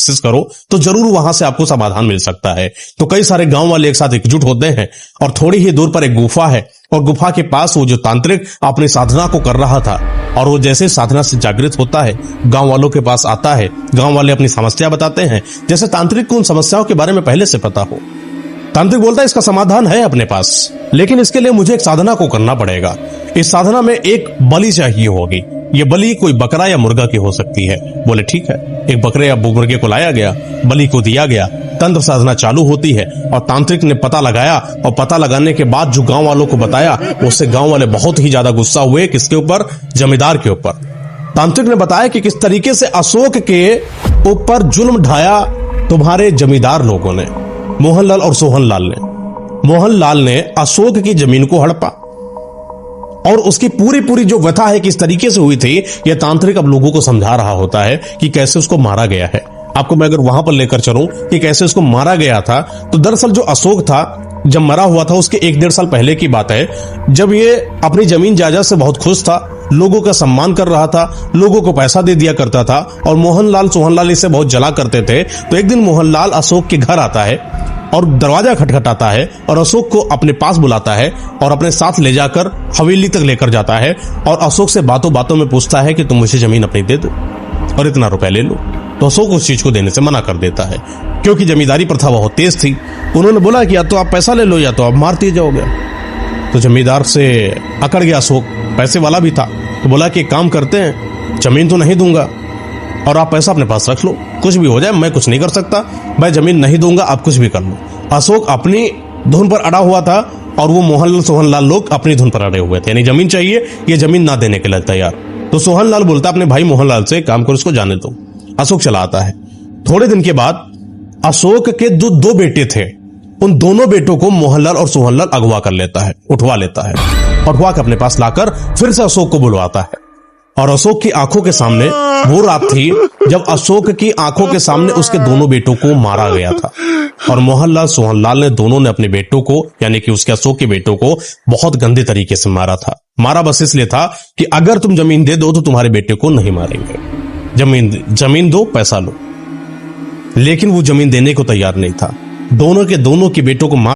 कोशिश करो तो जरूर वहां से आपको समाधान मिल सकता है। तो कई सारे गांव वाले एक साथ एकजुट होते हैं और थोड़ी ही दूर पर एक गुफा है और गुफा के पास वो जो तांत्रिक अपनी साधना को कर रहा था और वो जैसे साधना से जागृत होता है गांव वालों के पास आता है। गांव वाले अपनी समस्या बताते हैं, जैसे तांत्रिक को उन समस्याओं के बारे में पहले से पता हो। तांत्रिक बोलता है इसका समाधान है अपने पास, लेकिन इसके लिए मुझे एक साधना को करना पड़ेगा। इस साधना में एक बलि चाहिए होगी। ये बलि कोई बकरा या मुर्गा की हो सकती है। बोले ठीक है। एक बकरे या मुर्गे को लाया गया, बलि को दिया गया, तंत्र साधना चालू होती है और तांत्रिक ने पता लगाया और पता लगाने के बाद जो गांव वालों को बताया उससे गांव वाले बहुत ही ज्यादा गुस्सा हुए। किसके ऊपर? जमींदार के ऊपर। तांत्रिक ने बताया कि किस तरीके से अशोक के ऊपर जुल्म ढाया तुम्हारे जमींदार लोगों ने, मोहनलाल और सोहनलाल ने। मोहनलाल ने अशोक की जमीन को हड़पा और उसकी पूरी जो व्यथा है किस तरीके से हुई थी यह तांत्रिक अब लोगों को समझा रहा होता है कि कैसे उसको मारा गया है। आपको मैं अगर वहां पर लेकर चलूं कि कैसे उसको मारा गया था, तो दरअसल जो अशोक था जब मरा हुआ था उसके 1-1.5 साल पहले की बात है, जब ये अपनी जमीन जायदाद से बहुत खुश था, लोगों का सम्मान कर रहा था, लोगों को पैसा दे दिया करता था और मोहनलाल सोहनलाल इसे बहुत जला करते थे। तो एक दिन मोहनलाल अशोक के घर आता है और दरवाजा खटखटाता है और अशोक को अपने पास बुलाता है और अपने साथ ले जाकर हवेली तक लेकर जाता है और अशोक से बातों बातों में पूछता है कि तुम मुझे जमीन अपनी दे दो और इतना रुपए ले लो। तो अशोक उस चीज को देने से मना कर देता है क्योंकि जमींदारी प्रथा बहुत तेज थी। उन्होंने बोला कि या तो आप पैसा ले लो या तो आप मार दिए जाओगे। तो जमींदार से अकड़ गया अशोक, पैसे वाला भी था, तो बोला कि एक काम करते हैं, जमीन तो नहीं दूंगा और आप पैसा अपने पास रख लो, कुछ भी हो जाए मैं कुछ नहीं कर सकता, मैं जमीन नहीं दूंगा, आप कुछ भी कर लो। अशोक अपनी धुन पर अड़ा हुआ था और वो मोहनलाल सोहनलाल लोग अपनी धुन पर अड़े हुए थे, यानी जमीन चाहिए, ये जमीन ना देने के लिए तैयार। तो सोहनलाल बोलता अपने भाई मोहनलाल से काम करो, इसको जाने दो। अशोक चला आता है। थोड़े दिन के बाद अशोक के जो 2 बेटे थे उन दोनों बेटों को मोहनलाल और सोहनलाल अगवा कर लेता है, उठवा लेता है, उठवा के अपने पास लाकर फिर से अशोक को बुलवाता है। और अशोक की आंखों के सामने वो रात थी जब अशोक की आंखों के सामने उसके दोनों बेटों को मारा गया था। और मोहनलाल सोहनलाल ने दोनों ने अपने बेटों को यानी कि उसके अशोक के बेटों को बहुत गंदे तरीके से मारा था। मारा बस इसलिए था कि अगर तुम जमीन दे दो तो तुम्हारे बेटे को नहीं मारेंगे, जमीन दो पैसा लो। लेकिन वो जमीन देने को तैयार नहीं था। दोनों के बेटों को मार